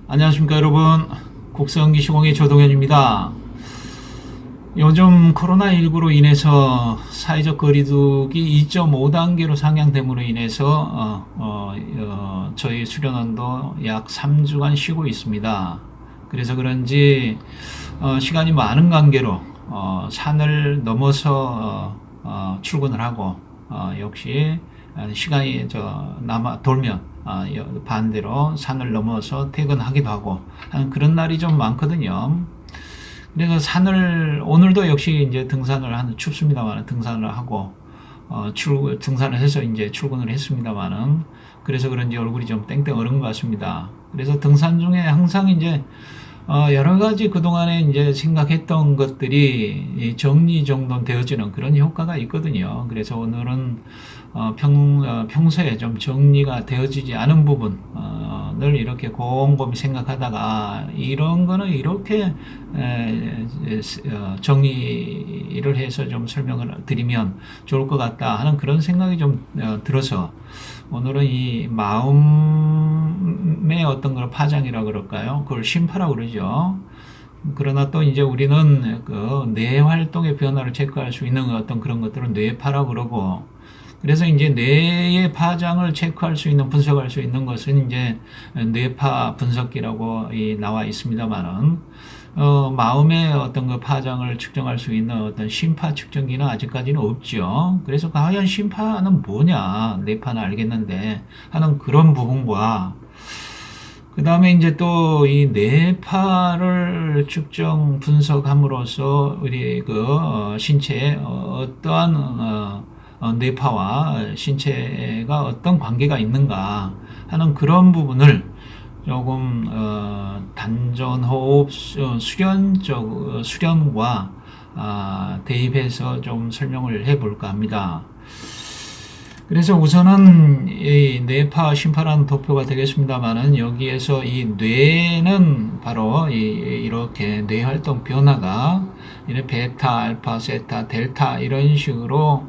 안녕하십니까 여러분. 국성기 시공의 조동현입니다. 요즘 코로나19로 인해서 사회적 거리두기 2.5단계로 상향됨으로 인해서 저희 수련원도 약 3주간 쉬고 있습니다. 그래서 그런지 시간이 많은 관계로 산을 넘어서 출근을 하고 역시 시간이 남아 돌면 반대로 산을 넘어서 퇴근하기도 하고 하는 그런 날이 좀 많거든요. 그래서 오늘도 역시 이제 춥습니다만 등산을 하고 등산을 해서 이제 출근을 했습니다만은 그래서 그런지 얼굴이 좀 땡땡 얼은 것 같습니다. 그래서 등산 중에 항상 이제 여러 가지 그동안에 이제 생각했던 것들이 정리정돈되어지는 그런 효과가 있거든요. 그래서 오늘은 평소에 좀 정리가 되어지지 않은 부분을 이렇게 곰곰이 생각하다가 이런 거는 이렇게 정리를 해서 좀 설명을 드리면 좋을 것 같다 하는 그런 생각이 좀 들어서 오늘은 이 마음의 어떤 걸 파장이라 그럴까요? 그걸 심파라고 그러죠. 그러나 또 이제 우리는 그 뇌 활동의 변화를 체크할 수 있는 어떤 그런 것들은 뇌파라고 그러고, 그래서 이제 뇌의 파장을 체크할 수 있는, 분석할 수 있는 것은 이제 뇌파 분석기라고 나와 있습니다만은, 마음의 어떤 그 파장을 측정할 수 있는 어떤 심파 측정기는 아직까지는 없죠. 그래서 과연 심파는 뭐냐, 뇌파는 알겠는데 하는 그런 부분과 그 다음에 이제 또 이 뇌파를 측정 분석함으로써 우리 신체에 어떠한 뇌파와 신체가 어떤 관계가 있는가 하는 그런 부분을 조금 단전호흡 수련과 대입해서 좀 설명을 해볼까 합니다. 그래서 우선은 이 뇌파, 심파라는 도표가 되겠습니다만은 여기에서 이 뇌는 바로 이렇게 뇌 활동 변화가 이렇게 베타, 알파, 세타, 델타 이런 식으로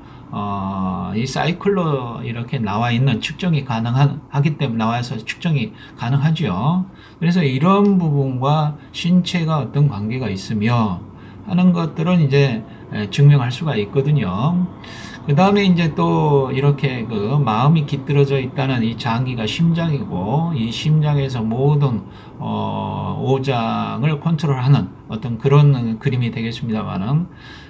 이 사이클로 이렇게 나와 있는 측정이 가능하기 때문에 나와서 측정이 가능하죠. 그래서 이런 부분과 신체가 어떤 관계가 있으며 하는 것들은 이제 증명할 수가 있거든요. 그 다음에 이제 또 이렇게 마음이 깃들어져 있다는 이 장기가 심장이고 이 심장에서 모든 오장을 컨트롤하는 어떤 그런 그림이 되겠습니다만은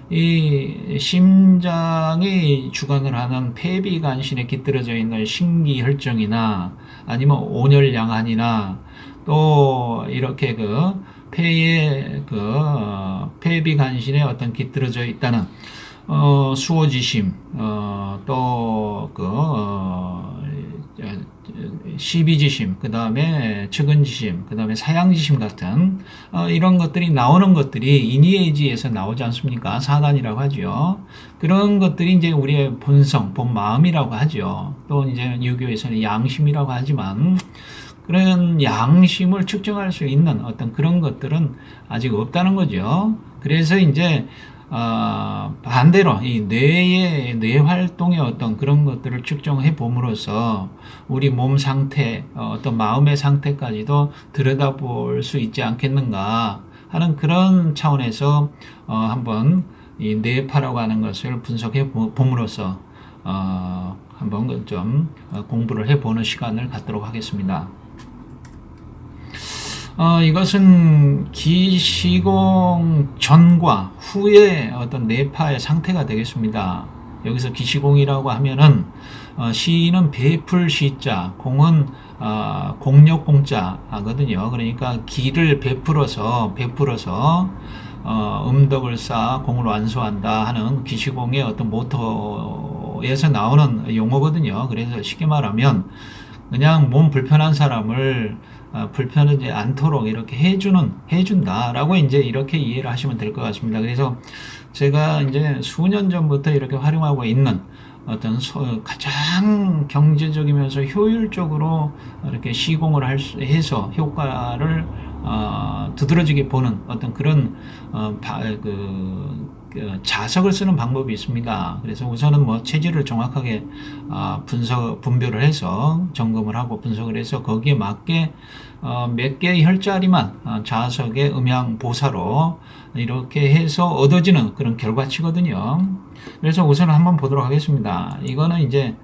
이 심장이 주관을 하는 폐비관신에 깃들어져 있는 신기혈정이나 아니면 온열양한이나 또 이렇게 폐의 폐비관신에 어떤 깃들어져 있다는 수호지심, 시비지심, 그 다음에 측은지심, 그 다음에 사양지심 같은, 이런 것들이 나오는 것들이 이니에이지에서 나오지 않습니까? 사단이라고 하죠. 그런 것들이 이제 우리의 본성, 본마음이라고 하죠. 또 이제 유교에서는 양심이라고 하지만, 그런 양심을 측정할 수 있는 어떤 그런 것들은 아직 없다는 거죠. 그래서 이제 반대로 이 뇌 활동의 어떤 그런 것들을 측정해 봄으로써 우리 몸 상태, 어떤 마음의 상태까지도 들여다볼 수 있지 않겠는가 하는 그런 차원에서 한번 이 뇌파라고 하는 것을 분석해 봄으로써 한번 좀 공부를 해 보는 시간을 갖도록 하겠습니다. 이것은 기시공 전과 후의 어떤 뇌파의 상태가 되겠습니다. 여기서 기시공이라고 하면은 시는 베풀 시자, 공은 공력공자거든요. 그러니까 기를 베풀어서 음덕을 쌓아 공을 완수한다 하는 기시공의 어떤 모토에서 나오는 용어거든요. 그래서 쉽게 말하면 그냥 몸 불편한 사람을 불편하지 않도록 이렇게 해준다라고 이제 이렇게 이해를 하시면 될 것 같습니다. 그래서 제가 이제 수년 전부터 이렇게 활용하고 있는 어떤 가장 경제적이면서 효율적으로 이렇게 시공을 해서 효과를 두드러지게 보는 어떤 그런 자석을 쓰는 방법이 있습니다. 그래서 우선은 뭐 체질을 정확하게 분별을 해서 점검을 하고 분석을 해서 거기에 맞게 몇 개의 혈자리만 자석의 음양 보사로 이렇게 해서 얻어지는 그런 결과치거든요. 그래서 우선 한번 보도록 하겠습니다. 이거는 이제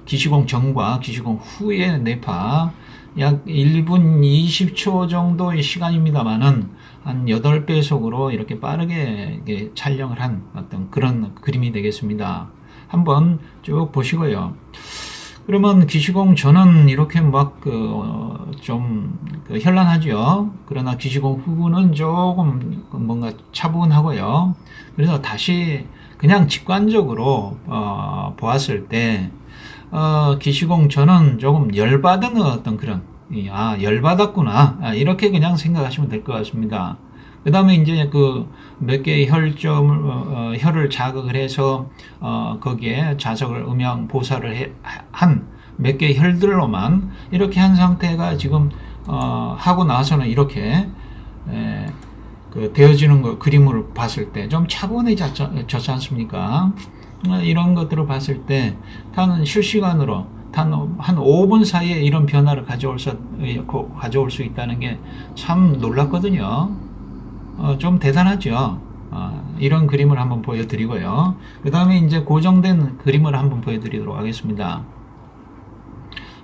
기시공 전과 기시공 후의 뇌파 약 1분 20초 정도의 시간입니다만은 한 8배속으로 이렇게 빠르게 촬영을 한 어떤 그런 그림이 되겠습니다. 한번 쭉 보시고요. 그러면 기시공 전은 이렇게 막 좀 현란하죠. 그러나 기시공 후는 조금 뭔가 차분하고요. 그래서 다시 그냥 직관적으로 보았을 때 기시공 전은 조금 열받은 어떤 그런 열받았구나 이렇게 그냥 생각하시면 될 것 같습니다. 그 다음에 이제 그 몇 개의 혈을 자극을 해서 거기에 자석을 음양 보사를 한 몇 개의 혈들로만 이렇게 한 상태가 지금 하고 나서는 이렇게 되어지는 거 그림을 봤을 때 좀 차분해졌지 않습니까? 이런 것들을 봤을 때 단 실시간으로 한 5분 사이에 이런 변화를 가져올 수 있다는 게 참 놀랐거든요. 좀 대단하죠. 이런 그림을 한번 보여드리고요. 그 다음에 이제 고정된 그림을 한번 보여드리도록 하겠습니다.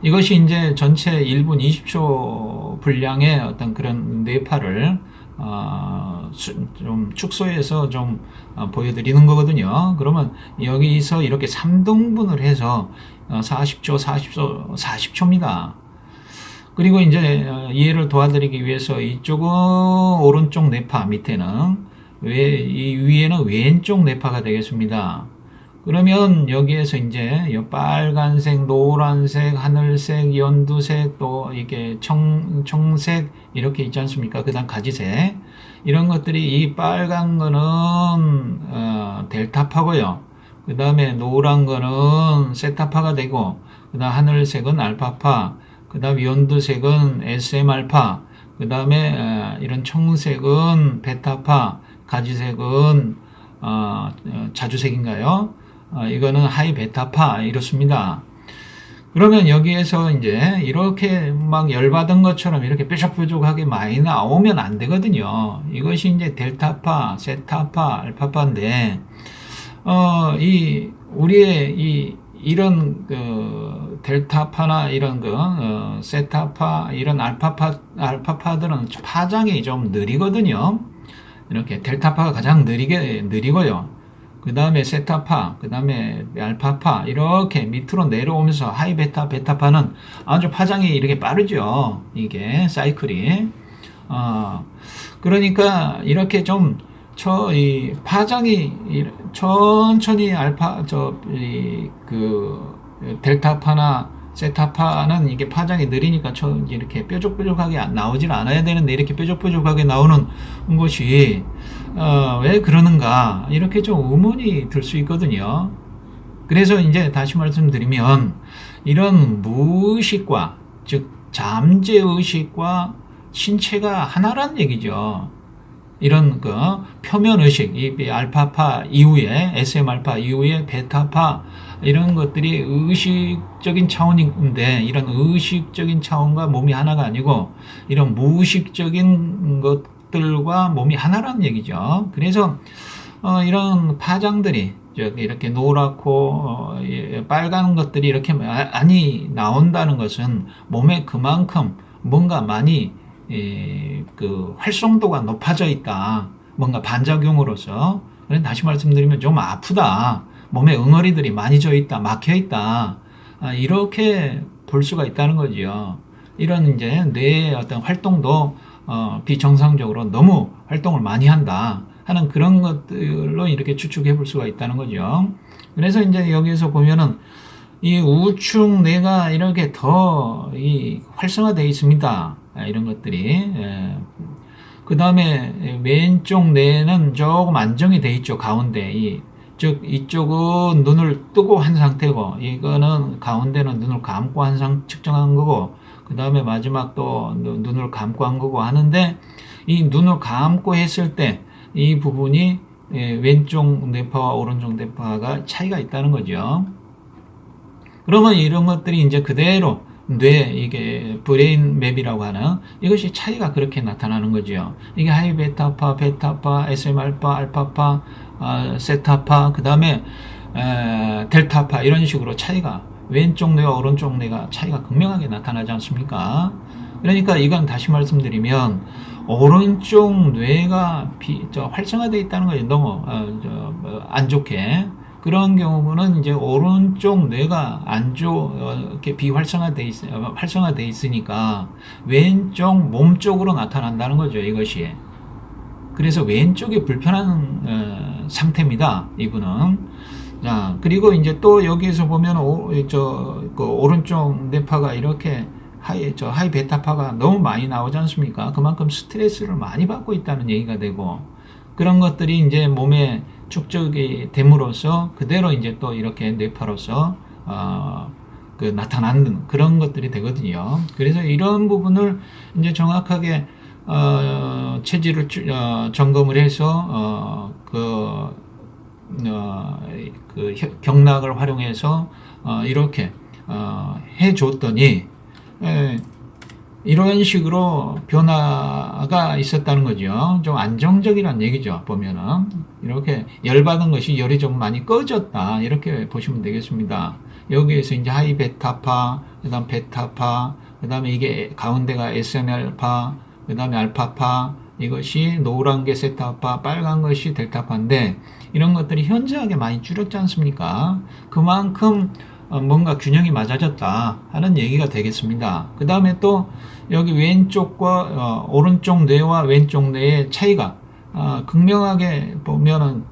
이것이 이제 전체 1분 20초 분량의 어떤 그런 뇌파를 좀 축소해서 좀 보여드리는 거거든요. 그러면 여기서 이렇게 3등분을 해서 40초입니다. 그리고 이제 이해를 도와드리기 위해서 이쪽은 오른쪽 뇌파, 밑에는 이 위에는 왼쪽 뇌파가 되겠습니다. 그러면 여기에서 이제 빨간색, 노란색, 하늘색, 연두색, 또 이게 청색 이렇게 있지 않습니까? 그다음 가지색 이런 것들이 이 빨간 거는 델타파고요. 그 다음에 노란 거는 세타파가 되고 그다음 하늘색은 알파파, 그다음 연두색은 SM-알파, 그 다음에 이런 청색은 베타파, 가지색은 자주색인가요? 이거는 하이 베타파 이렇습니다. 그러면 여기에서 이제 이렇게 막 열받은 것처럼 이렇게 뾰족뾰족하게 많이 나오면 안 되거든요. 이것이 이제 델타파, 세타파, 알파파인데 우리의 이런 델타파나 이런 세타파 이런 알파파들은 파장이 좀 느리거든요. 이렇게 델타파가 가장 느리고요. 그 다음에 세타파, 그 다음에 알파파 이렇게 밑으로 내려오면서 하이 베타, 베타파는 아주 파장이 이렇게 빠르죠. 이게 사이클이. 그러니까 이렇게 좀 이 파장이 천천히 델타파나 세타파는 이게 파장이 느리니까 이렇게 뾰족뾰족하게 나오질 않아야 되는데 이렇게 뾰족뾰족하게 나오는 것이 왜 그러는가 이렇게 좀 의문이 들 수 있거든요. 그래서 이제 다시 말씀드리면 이런 무의식과 즉 잠재의식과 신체가 하나란 얘기죠. 이런 표면 의식, 이 알파파 이후에 SM-알파 이후에 베타파 이런 것들이 의식적인 차원인데 이런 의식적인 차원과 몸이 하나가 아니고 이런 무의식적인 것들과 몸이 하나라는 얘기죠. 그래서 이런 파장들이 이렇게 노랗고 빨간 것들이 이렇게 많이 나온다는 것은 몸에 그만큼 뭔가 많이 활성도가 높아져 있다. 뭔가 반작용으로서. 다시 말씀드리면 좀 아프다. 몸에 응어리들이 많이 져 있다. 막혀 있다. 이렇게 볼 수가 있다는 거죠. 이런 이제 뇌의 어떤 활동도 비정상적으로 너무 활동을 많이 한다 하는 그런 것들로 이렇게 추측해 볼 수가 있다는 거죠. 그래서 이제 여기에서 보면은 이 우측 뇌가 이렇게 더 활성화되어 있습니다. 이런 것들이. 그 다음에 왼쪽 뇌는 조금 안정이 되어 있죠. 가운데. 즉 이쪽은 눈을 뜨고 한 상태고 이거는 가운데는 눈을 감고 측정한 거고 그 다음에 마지막 또 눈을 감고 한 거고 하는데, 이 눈을 감고 했을 때 이 부분이 왼쪽 뇌파와 오른쪽 뇌파가 차이가 있다는 거죠. 그러면 이런 것들이 이제 그대로 이게 브레인 맵이라고 하는 이것이 차이가 그렇게 나타나는 거죠. 이게 하이 베타파, 베타파, SM 알파, 알파파, 세타파, 그 다음에 델타파 이런 식으로 차이가 왼쪽 뇌와 오른쪽 뇌가 차이가 극명하게 나타나지 않습니까? 그러니까 이건 다시 말씀드리면 오른쪽 뇌가 활성화되어 있다는 거죠. 너무 안 좋게. 그런 경우는 이제 오른쪽 뇌가 이렇게 활성화돼 있으니까 왼쪽 몸 쪽으로 나타난다는 거죠, 이것이. 그래서 왼쪽이 불편한 상태입니다, 이분은. 자, 그리고 이제 또 여기에서 보면 그 오른쪽 뇌파가 이렇게 하이 베타파가 너무 많이 나오지 않습니까? 그만큼 스트레스를 많이 받고 있다는 얘기가 되고, 그런 것들이 이제 몸에 축적이 됨으로써 그대로 이제 또 이렇게 뇌파로서 나타나는 그런 것들이 되거든요. 그래서 이런 부분을 이제 정확하게 체질을 점검을 해서 경락을 활용해서 이렇게 해줬더니 이런 식으로 변화가 있었다는 거죠. 좀 안정적이란 얘기죠. 보면은 이렇게 열받은 것이 열이 좀 많이 꺼졌다 이렇게 보시면 되겠습니다. 여기에서 이제 하이 베타파, 그다음 베타파, 그다음에 이게 가운데가 SM알파, 그다음에 알파파, 이것이 노란 게 세타파, 빨간 것이 델타파인데 이런 것들이 현저하게 많이 줄었지 않습니까? 그만큼 뭔가 균형이 맞아졌다 하는 얘기가 되겠습니다. 그 다음에 또 여기 왼쪽과 오른쪽 뇌와 왼쪽 뇌의 차이가 극명하게 보면은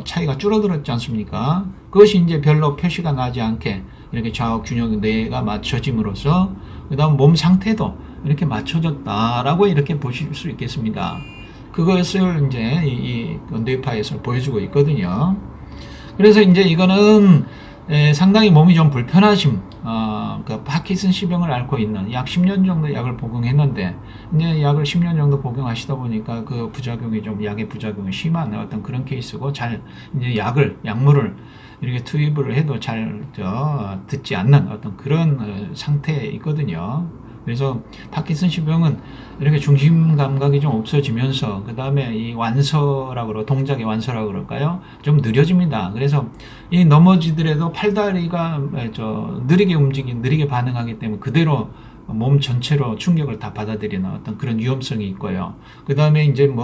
차이가 줄어들었지 않습니까? 그것이 이제 별로 표시가 나지 않게 이렇게 좌우 균형 뇌가 맞춰짐으로써 그 다음 몸 상태도 이렇게 맞춰졌다라고 이렇게 보실 수 있겠습니다. 그것을 이제 이 뇌파에서 보여주고 있거든요. 그래서 이제 이거는 상당히 몸이 좀 불편하심, 그 파킨슨씨병을 앓고 있는 약 10년 정도 약을 복용했는데, 이제 약을 10년 정도 복용하시다 보니까 그 부작용이 약의 부작용이 심한 어떤 그런 케이스고, 이제 약물을 이렇게 투입을 해도 듣지 않는 어떤 그런 상태에 있거든요. 그래서 파킨슨씨병은 이렇게 중심 감각이 좀 없어지면서 그 다음에 이 동작의 완서라고 그럴까요? 좀 느려집니다. 그래서 이 넘어지더라도 팔다리가 느리게 반응하기 때문에 그대로 몸 전체로 충격을 다 받아들이는 어떤 그런 위험성이 있고요. 그 다음에 이제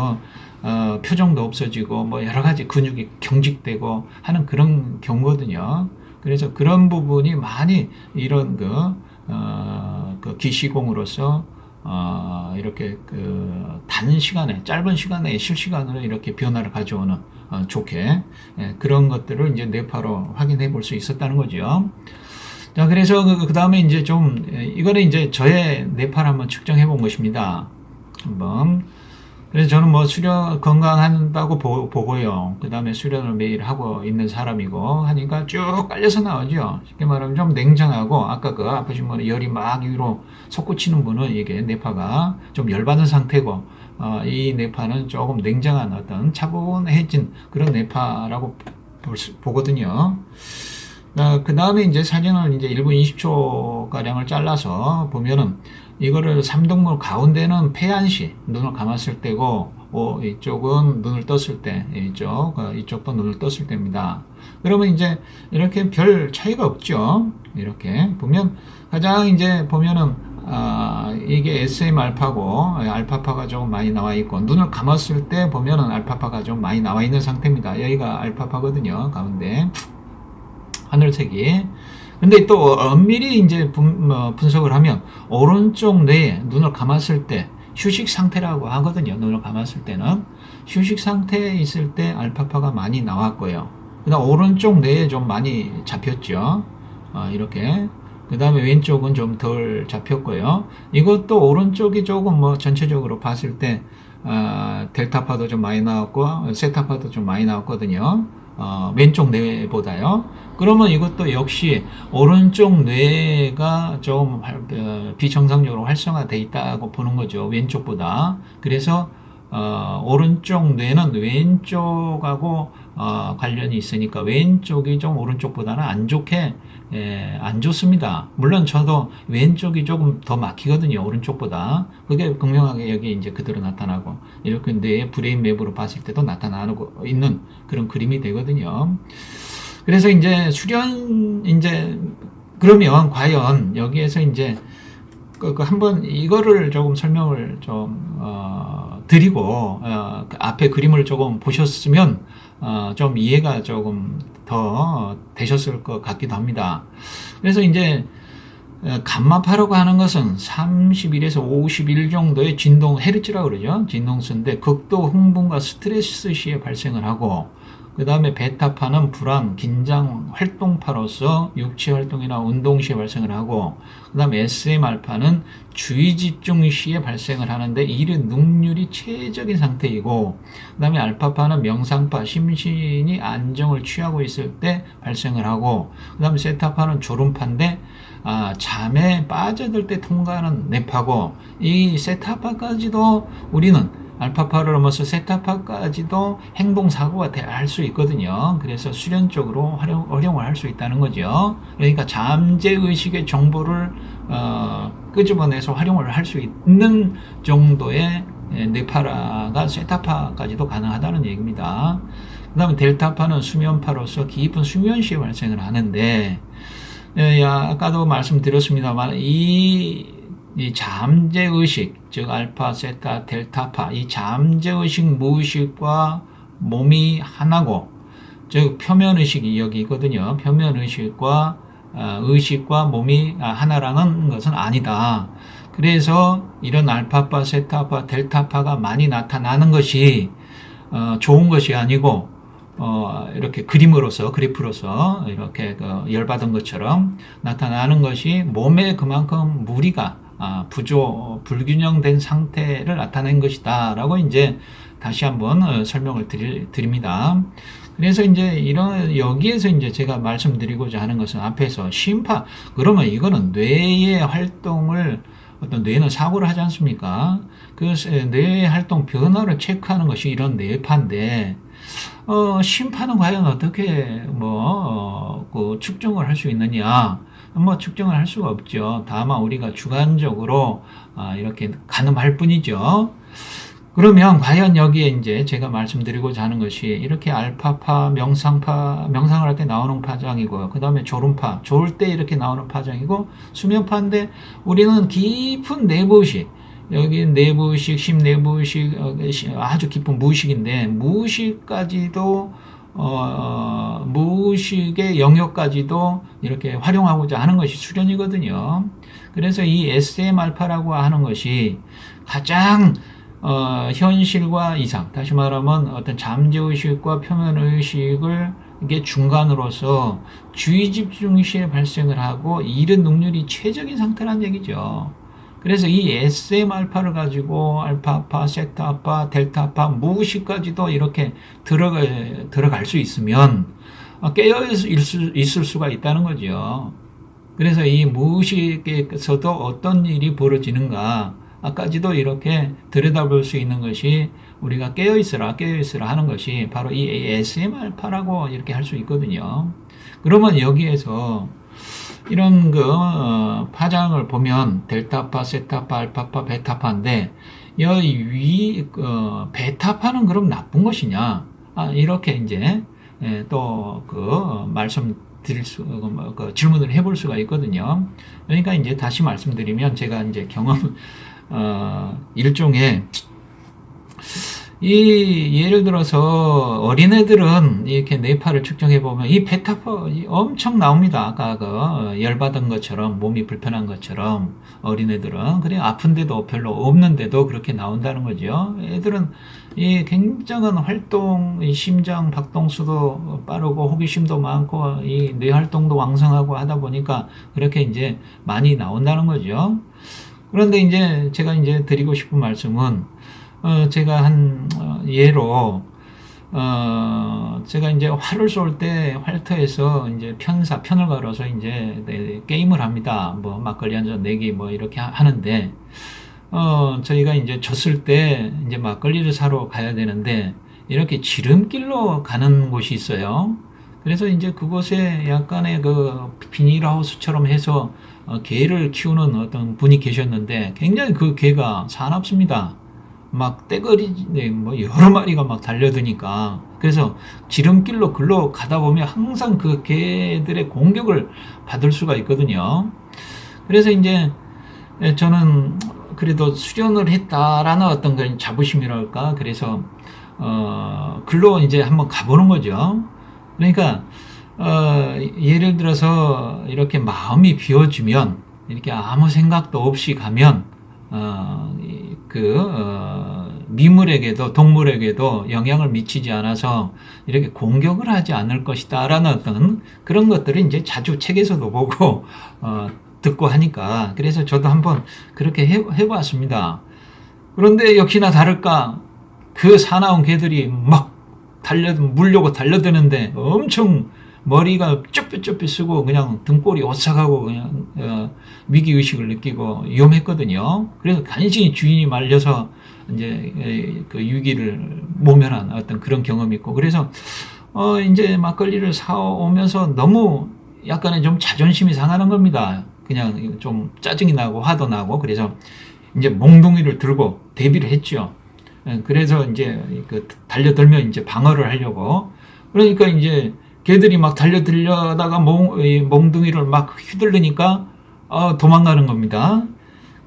표정도 없어지고 여러 가지 근육이 경직되고 하는 그런 경우거든요. 그래서 그런 부분이 많이 이런 기시공으로서 이렇게 짧은 시간에 실시간으로 이렇게 변화를 가져오는 좋게 그런 것들을 이제 뇌파로 확인해 볼 수 있었다는 거죠. 자, 그래서 그 다음에 이제 이거는 이제 저의 뇌파를 한번 측정해 본 것입니다. 그래서 저는 수련 건강한다고 보고요. 그 다음에 수련을 매일 하고 있는 사람이고 하니까 쭉 깔려서 나오죠. 쉽게 말하면 좀 냉정하고, 아까 아프신 분은 열이 막 위로 솟구치는 분은 이게 뇌파가 좀 열받은 상태고, 이 뇌파는 조금 냉정한 어떤 차분해진 그런 뇌파라고 보거든요. 그 다음에 이제 사진을 이제 1분 20초 가량을 잘라서 보면은 이거를 3등분 가운데는 폐안시 눈을 감았을 때고, 이쪽은 눈을 떴을 때, 이쪽도 눈을 떴을 때입니다. 그러면 이제 이렇게 별 차이가 없죠. 이렇게 보면 가장 이제 보면은 이게 SM 알파고 알파파가 조금 많이 나와 있고, 눈을 감았을 때 보면은 알파파가 좀 많이 나와 있는 상태입니다. 여기가 알파파거든요. 가운데 하늘색이. 근데 또 엄밀히 이제 분석을 하면 오른쪽 뇌에 눈을 감았을 때 휴식 상태라고 하거든요. 눈을 감았을 때는 휴식 상태에 있을 때 알파파가 많이 나왔고요. 그다음 오른쪽 뇌에 좀 많이 잡혔죠. 이렇게. 그 다음에 왼쪽은 좀 덜 잡혔고요. 이것도 오른쪽이 조금 전체적으로 봤을 때 델타파도 좀 많이 나왔고 세타파도 좀 많이 나왔거든요. 왼쪽 뇌보다요. 그러면 이것도 역시 오른쪽 뇌가 좀 비정상적으로 활성화되어 있다고 보는 거죠. 왼쪽보다. 그래서 오른쪽 뇌는 왼쪽하고 관련이 있으니까 왼쪽이 좀 오른쪽보다는 안 좋게 안 좋습니다. 물론 저도 왼쪽이 조금 더 막히거든요. 오른쪽보다. 그게 극명하게 여기 이제 그대로 나타나고 이렇게 뇌의 브레인 맵으로 봤을 때도 나타나고 있는 그런 그림이 되거든요. 그래서 이제 이제 그러면 과연 여기에서 이제 한번 이거를 조금 설명을 좀 드리고 그 앞에 그림을 조금 보셨으면 좀 이해가 조금 더 되셨을 것 같기도 합니다. 그래서 이제 감마파라고 하는 것은 31에서 51 정도의 진동, 헤르츠라고 그러죠. 진동수인데 극도 흥분과 스트레스 시에 발생을 하고, 그 다음에 베타파는 불안, 긴장, 활동파로서 육체 활동이나 운동 시에 발생을 하고, 그 다음에 SM알파는 주의 집중 시에 발생을 하는데 이런 능률이 최적인 상태이고, 그 다음에 알파파는 명상파, 심신이 안정을 취하고 있을 때 발생을 하고, 그 다음에 세타파는 졸음파인데 잠에 빠져들 때 통과하는 뇌파고, 이 세타파까지도 우리는 알파파를 넘어서 세타파까지도 행동사고가 할 수 있거든요. 그래서 수련적으로 활용을 할 수 있다는 거죠. 그러니까 잠재의식의 정보를 끄집어내서 활용을 할 수 있는 정도의 뇌파라가 세타파까지도 가능하다는 얘기입니다. 그 다음에 델타파는 수면파로서 깊은 수면 시에 발생을 하는데, 아까도 말씀드렸습니다만 이 잠재의식, 즉 알파, 세타, 델타파, 이 잠재의식 무의식과 몸이 하나고, 즉 표면의식이 여기 있거든요. 표면의식과 의식과 몸이 하나라는 것은 아니다. 그래서 이런 알파파, 세타파, 델타파가 많이 나타나는 것이 좋은 것이 아니고 이렇게 그림으로서, 그래프로서 이렇게 열받은 것처럼 나타나는 것이 몸에 그만큼 무리가 불균형된 상태를 나타낸 것이다 라고 이제 다시 한번 설명을 드립니다. 그래서 이제 여기에서 이제 제가 말씀드리고자 하는 것은 앞에서 심파, 그러면 이거는 뇌의 활동을, 어떤 뇌는 사고를 하지 않습니까? 그 뇌의 활동 변화를 체크하는 것이 이런 뇌파인데, 심파는 과연 어떻게 측정을 할 수 있느냐? 측정을 할 수가 없죠. 다만 우리가 주관적으로 이렇게 가늠할 뿐이죠. 그러면 과연 여기에 이제 제가 말씀드리고자 하는 것이 이렇게 알파파, 명상을 할 때 나오는 파장이고요. 그 다음에 졸음파, 졸 때 이렇게 나오는 파장이고, 수면파인데 우리는 깊은 내부의식, 여기 내부의식, 심내부의식, 아주 깊은 무의식인데, 무의식까지도 무의식의 영역까지도 이렇게 활용하고자 하는 것이 수련이거든요. 그래서 이 SM알파라고 하는 것이 가장 현실과 이상, 다시 말하면 어떤 잠재의식과 표면의식을 이게 중간으로서 주의 집중 시에 발생을 하고 이런 능률이 최적인 상태란 얘기죠. 그래서 이 SM알파를 가지고 알파파, 세타파, 델타파, 무의식까지도 이렇게 들어갈 수 있으면 깨어 있을 수가 있다는 거죠. 그래서 이 무의식에서도 어떤 일이 벌어지는가 까지도 이렇게 들여다볼 수 있는 것이 우리가 깨어있으라 하는 것이 바로 이 SM알파라고 이렇게 할 수 있거든요. 그러면 여기에서 이런 파장을 보면 델타파, 세타파, 알파파, 베타파인데 여기 베타파는 그럼 나쁜 것이냐? 이렇게 이제 또 질문을 해볼 수가 있거든요. 그러니까 이제 다시 말씀드리면 제가 이제 일종의 예를 들어서 어린애들은 이렇게 뇌파를 측정해 보면 이 베타파 엄청 나옵니다. 아까 열받은 것처럼, 몸이 불편한 것처럼 어린애들은 그래 아픈데도 별로 없는데도 그렇게 나온다는 거죠. 애들은 이 굉장한 활동, 이 심장 박동수도 빠르고 호기심도 많고 이 뇌 활동도 왕성하고 하다 보니까 그렇게 이제 많이 나온다는 거죠. 그런데 이제 제가 이제 드리고 싶은 말씀은 제가 한 예로 제가 이제 활을 쏠 때 활터에서 이제 편을 걸어서 이제 게임을 합니다. 뭐 막걸리 한 잔 내기 뭐 이렇게 하는데, 저희가 이제 졌을 때 이제 막걸리를 사러 가야 되는데, 이렇게 지름길로 가는 곳이 있어요. 그래서 이제 그곳에 약간의 그 비닐하우스처럼 해서 개를 키우는 어떤 분이 계셨는데, 굉장히 그 개가 사납습니다. 막 떼거리, 네, 뭐 여러 마리가 막 달려드니까. 그래서 지름길로 글로 가다 보면 항상 그 개들의 공격을 받을 수가 있거든요. 그래서 이제 저는 그래도 수련을 했다라는 어떤 그런 자부심이랄까. 그래서 글로 이제 한번 가보는 거죠. 그러니까 예를 들어서 이렇게 마음이 비워지면 이렇게 아무 생각도 없이 가면 미물에게도 동물에게도 영향을 미치지 않아서 이렇게 공격을 하지 않을 것이다라는 어떤 그런 것들을 이제 자주 책에서도 보고 듣고 하니까 그래서 저도 한번 그렇게 해봤습니다. 그런데 역시나 다를까 그 사나운 개들이 막 물려고 달려드는데 엄청 머리가 쭈뼛쭈뼛 쓰고 그냥 등골이 오싹하고 그냥 위기의식을 느끼고 위험했거든요. 그래서 간신히 주인이 말려서 이제 그 위기를 모면한 어떤 그런 경험이 있고 그래서 이제 막걸리를 사오면서 너무 약간의 좀 자존심이 상하는 겁니다. 그냥 좀 짜증이 나고 화도 나고 그래서 이제 몽둥이를 들고 대비를 했죠. 그래서 이제 그 달려들면 이제 방어를 하려고 그러니까 이제 개들이 막 달려들려다가 몽둥이를 막 휘둘르니까 도망가는 겁니다.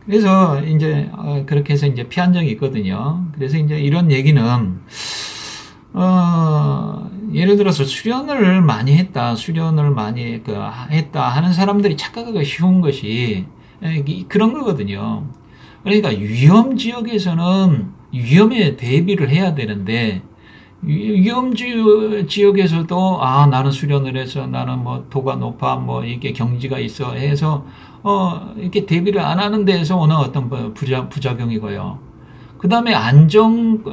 그래서 이제 그렇게 해서 이제 피한 적이 있거든요. 그래서 이제 이런 얘기는 예를 들어서 수련을 많이 했다 하는 사람들이 착각하기 쉬운 것이 그런 거거든요. 그러니까 위험 지역에서는 위험에 대비를 해야 되는데 위험 지역에서도 나는 수련을 해서 나는 뭐 도가 높아 뭐 이게 경지가 있어 해서 이렇게 대비를 안 하는 데에서 오는 어떤 부작용이고요. 그 다음에 안전한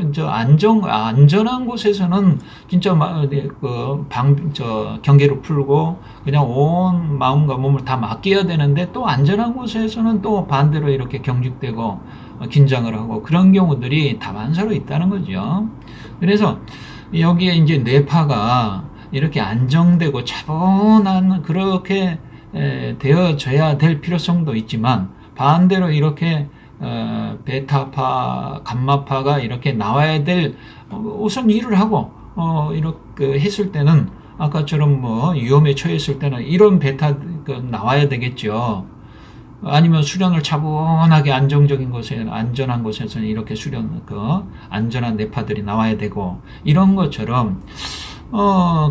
곳에서는 진짜 경계를 풀고 그냥 온 마음과 몸을 다 맡겨야 되는데 또 안전한 곳에서는 또 반대로 이렇게 경직되고 긴장을 하고 그런 경우들이 다반사로 있다는 거죠. 그래서 여기에 이제 뇌파가 이렇게 안정되고 차분한 그렇게 되어져야 될 필요성도 있지만 반대로 이렇게 베타파, 감마파가 이렇게 나와야 될 우선 일을 하고 이렇게 했을 때는 아까처럼 뭐 위험에 처했을 때는 이런 베타 나와야 되겠죠. 아니면 수련을 차분하게 안정적인 곳에 안전한 곳에서는 이렇게 안전한 뇌파들이 나와야 되고 이런 것처럼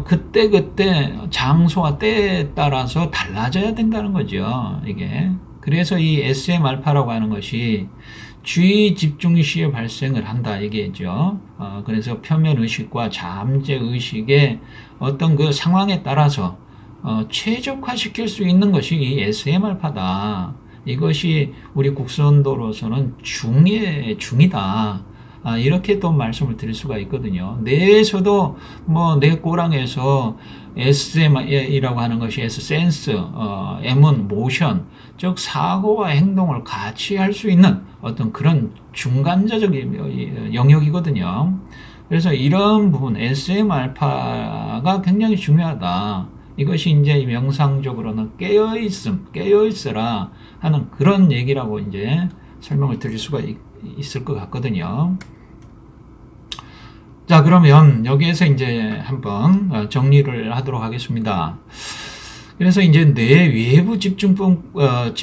그때 장소와 때에 따라서 달라져야 된다는 거죠. 이게 그래서 이 SM 알파라고 하는 것이 주의 집중 시에 발생을 한다 이게죠. 그래서 표면 의식과 잠재 의식의 어떤 그 상황에 따라서 최적화시킬 수 있는 것이 이 SM 알파다. 이것이 우리 국선도로서는 중이다. 이렇게 또 말씀을 드릴 수가 있거든요. 뇌에서도 뇌 꼬랑에서 SM이라고 하는 것이 센스, M은 모션, 즉 사고와 행동을 같이 할 수 있는 어떤 그런 중간자적인 영역이거든요. 그래서 이런 부분 SM 알파가 굉장히 중요하다. 이것이 이제 명상적으로는 깨어있으라 하는 그런 얘기라고 이제 설명을 드릴 수가 있을 것 같거든요. 자, 그러면 여기에서 이제 한번 정리를 하도록 하겠습니다. 그래서 이제 뇌 외부 집중법과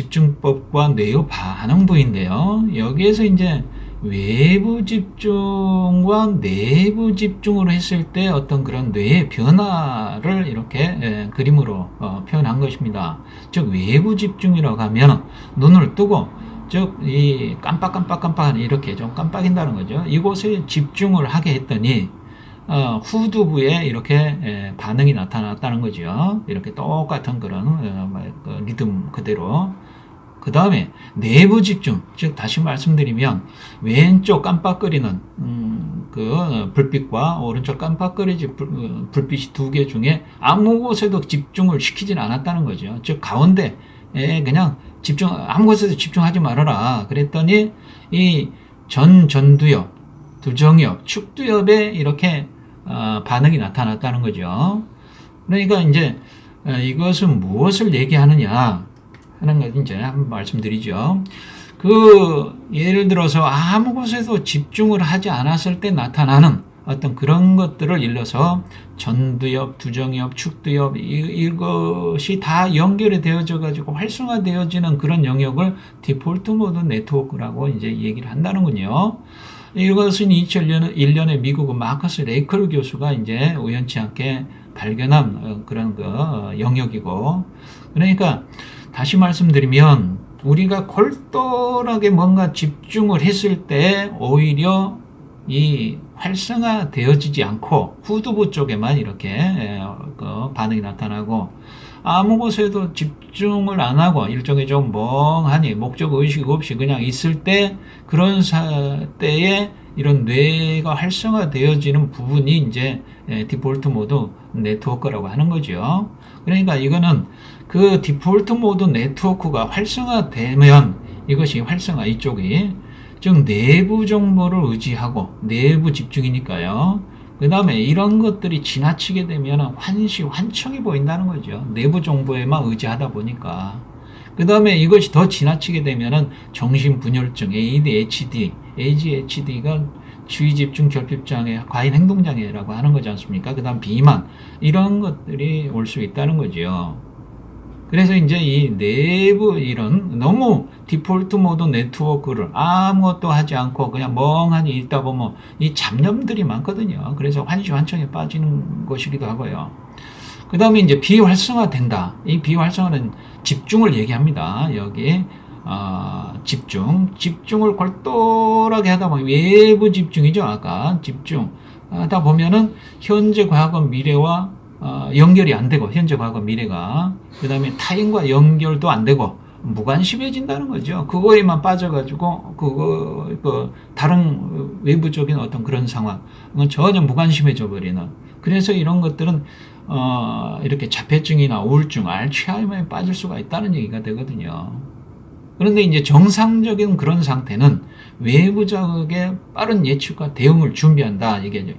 뇌의 반응부인데요. 여기에서 이제 외부 집중과 내부 집중으로 했을 때 어떤 그런 뇌의 변화를 이렇게 그림으로 표현한 것입니다. 즉 외부 집중이라고 하면 눈을 뜨고 즉 이 깜빡 이렇게 좀 깜빡인다는 거죠. 이곳에 집중을 하게 했더니 후두부에 이렇게 반응이 나타났다는 거죠. 이렇게 똑같은 그런 리듬 그대로. 그 다음에 내부 집중, 즉 다시 말씀드리면 왼쪽 깜빡거리는 그 불빛과 오른쪽 깜빡거리지 불빛이 두 개 중에 아무 곳에도 집중을 시키진 않았다는 거죠. 즉 가운데에 그냥 아무 곳에도 집중하지 말아라. 그랬더니 이 전두엽, 두정엽, 축두엽에 이렇게 반응이 나타났다는 거죠. 그러니까 이제 이것은 무엇을 얘기하느냐 하는 걸 이제 한번 말씀드리죠. 예를 들어서 아무 곳에도 집중을 하지 않았을 때 나타나는 어떤 그런 것들을 일러서 전두엽, 두정엽, 축두엽 이것이 다 연결이 되어져 가지고 활성화되어지는 그런 영역을 디폴트 모드 네트워크라고 이제 얘기를 한다는군요. 이것은 2001년에 미국의 마커스 레이컬 교수가 이제 우연치 않게 발견한 그런 영역이고, 그러니까 다시 말씀드리면 우리가 골똘하게 뭔가 집중을 했을 때 오히려 이 활성화되어지지 않고 후두부 쪽에만 이렇게 반응이 나타나고, 아무 곳에도 집중을 안 하고 일종의 좀 멍하니 목적 의식 없이 그냥 있을 때, 그런 때에 이런 뇌가 활성화되어지는 부분이 이제 디폴트 모드 네트워크라고 하는 거죠. 그러니까 이거는 그 디폴트 모드 네트워크가 활성화되면 이것이 활성화 이쪽이, 즉 내부 정보를 의지하고 내부 집중이니까요. 그 다음에 이런 것들이 지나치게 되면 환청이 보인다는 거죠. 내부 정보에만 의지하다 보니까. 그 다음에 이것이 더 지나치게 되면 정신분열증, ADHD가 주의집중 결핍장애, 과잉행동장애라고 하는 거지 않습니까? 그 다음 비만, 이런 것들이 올 수 있다는 거죠. 그래서 이제 이 내부 이런 너무 디폴트 모드 네트워크를 아무것도 하지 않고 그냥 멍하니 있다 보면 이 잡념들이 많거든요. 그래서 환청에 빠지는 것이기도 하고요. 그 다음에 이제 비활성화된다. 이 비활성화는 집중을 얘기합니다. 여기 집중을 골똘하게 하다 보면 외부 집중이죠. 아까 집중 하다 보면은 현재, 과거, 미래와 연결이 안 되고, 현재, 과거, 미래가, 그 다음에 타인과 연결도 안 되고 무관심해진다는 거죠. 그거에만 빠져가지고 다른 외부적인 어떤 그런 상황은 전혀 무관심해져 버리는. 그래서 이런 것들은 이렇게 자폐증이나 우울증, 알츠하이머에 빠질 수가 있다는 얘기가 되거든요. 그런데 이제 정상적인 그런 상태는 외부 자극에 빠른 예측과 대응을 준비한다. 이게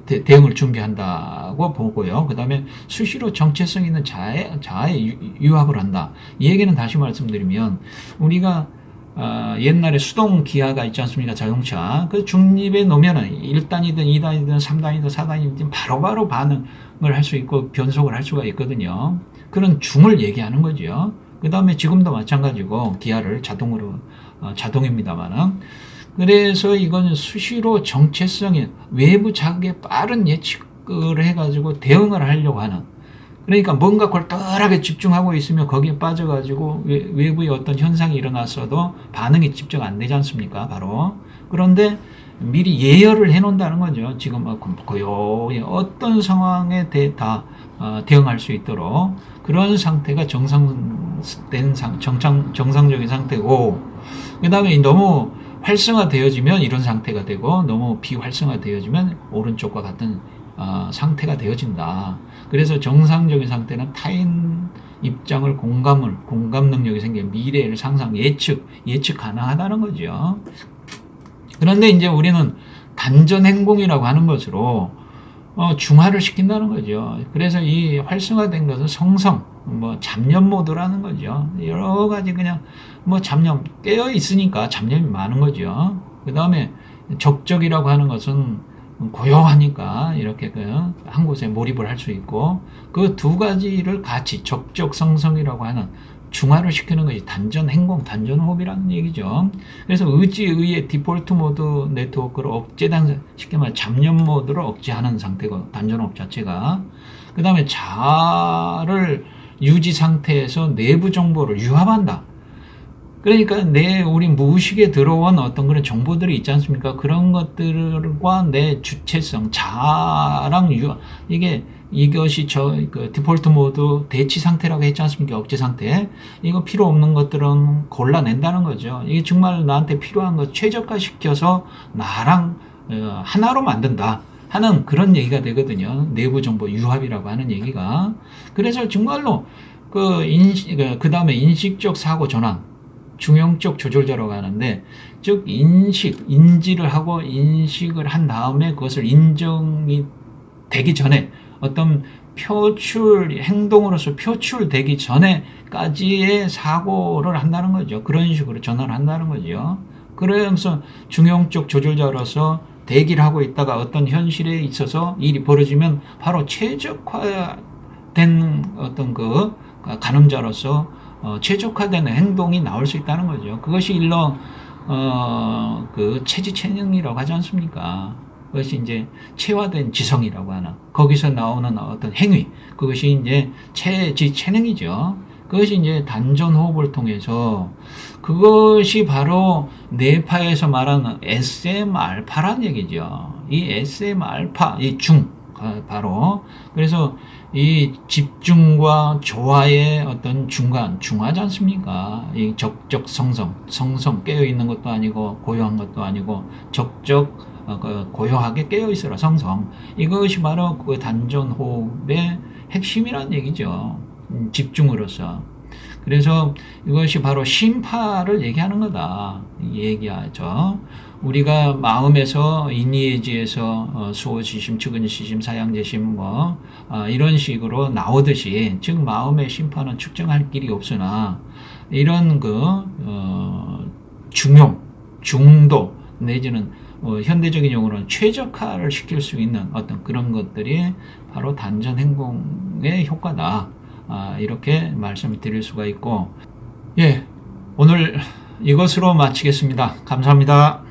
대응을 준비한다고 보고요. 그 다음에 수시로 정체성 있는 자아에 유압을 한다. 이 얘기는 다시 말씀드리면 우리가 옛날에 수동 기아가 있지 않습니까? 자동차. 그 중립에 놓으면은 1단이든 2단이든 3단이든 4단이든 바로바로 반응을 할 수 있고 변속을 할 수가 있거든요. 그런 중을 얘기하는 거죠. 그 다음에 지금도 마찬가지고 기아를 자동입니다만은, 그래서 이거는 수시로 정체성이 외부 자극에 빠른 예측을 해가지고 대응을 하려고 하는, 그러니까 뭔가 골똘하게 집중하고 있으면 거기에 빠져가지고 외부의 어떤 현상이 일어났어도 반응이 집중 안 되지 않습니까? 바로. 그런데 미리 예열을 해 놓는다는 거죠. 지금 고요히 어떤 상황에 다 대응할 수 있도록 그런 상태가 정상적인 상태고, 그 다음에 너무 활성화되어지면 이런 상태가 되고, 너무 비활성화되어지면 오른쪽과 같은 상태가 되어진다. 그래서 정상적인 상태는 타인 입장을 공감 능력이 생겨 미래를 상상, 예측 가능하다는 거죠. 그런데 이제 우리는 단전 행동이라고 하는 것으로 중화를 시킨다는 거죠. 그래서 이 활성화된 것은 성성, 잡념 모드라는 거죠. 여러 가지 그냥 잡념, 깨어 있으니까 잡념이 많은 거죠. 그 다음에 적적이라고 하는 것은 고요하니까 이렇게 한 곳에 몰입을 할 수 있고, 그 두 가지를 같이 적적성성이라고 하는 중화를 시키는 것이 단전 행동, 단전 호흡이라는 얘기죠. 그래서 의지의 디폴트 모드 네트워크를 쉽게 말해 잡념 모드를 억제하는 상태고, 단전 호흡 자체가. 그 다음에 자아를 유지 상태에서 내부 정보를 유압한다. 그러니까 우리 무의식에 들어온 어떤 그런 정보들이 있지 않습니까? 그런 것들과 내 주체성, 자아랑 이것이 디폴트 모드 대치 상태라고 했지 않습니까? 억제 상태. 이거 필요 없는 것들은 골라낸다는 거죠. 이게 정말 나한테 필요한 것 최적화시켜서 나랑 하나로 만든다 하는 그런 얘기가 되거든요. 내부 정보 유합이라고 하는 얘기가. 그래서 정말로 그 다음에 인식적 사고 전환, 중형적 조절자라고 하는데, 즉 인지를 하고 인식을 한 다음에 그것을 인정이 되기 전에 어떤 행동으로서 표출되기 전에까지의 사고를 한다는 거죠. 그런 식으로 전환을 한다는 거죠. 그러면서 중형적 조절자로서 대기를 하고 있다가 어떤 현실에 있어서 일이 벌어지면 바로 최적화된 어떤 그 가늠자로서 최적화된 행동이 나올 수 있다는 거죠. 그것이 일러 그 체지체능이라고 하지 않습니까? 그것이 이제 체화된 지성이라고 하나. 거기서 나오는 어떤 행위, 그것이 이제 체지체능이죠. 그것이 이제 단전 호흡을 통해서, 그것이 바로 뇌파에서 말하는 SM 알파란 얘기죠. 이 SM 알파, 이 바로. 그래서 이 집중과 조화의 어떤 중하지 않습니까? 이 성성, 깨어있는 것도 아니고, 고요한 것도 아니고, 고요하게 깨어있으라, 성성. 이것이 바로 그 단전 호흡의 핵심이라는 얘기죠. 집중으로서. 그래서 이것이 바로 심파를 얘기하는 거다. 얘기하죠. 우리가 마음에서 인이해지에서 수호지심, 측은지심, 사양제심 이런 식으로 나오듯이, 즉 마음의 심파는 측정할 길이 없으나 이런 중도 내지는 현대적인 용어로는 최적화를 시킬 수 있는 어떤 그런 것들이 바로 단전 행동의 효과다. 이렇게 말씀을 드릴 수가 있고, 예, 오늘 이것으로 마치겠습니다. 감사합니다.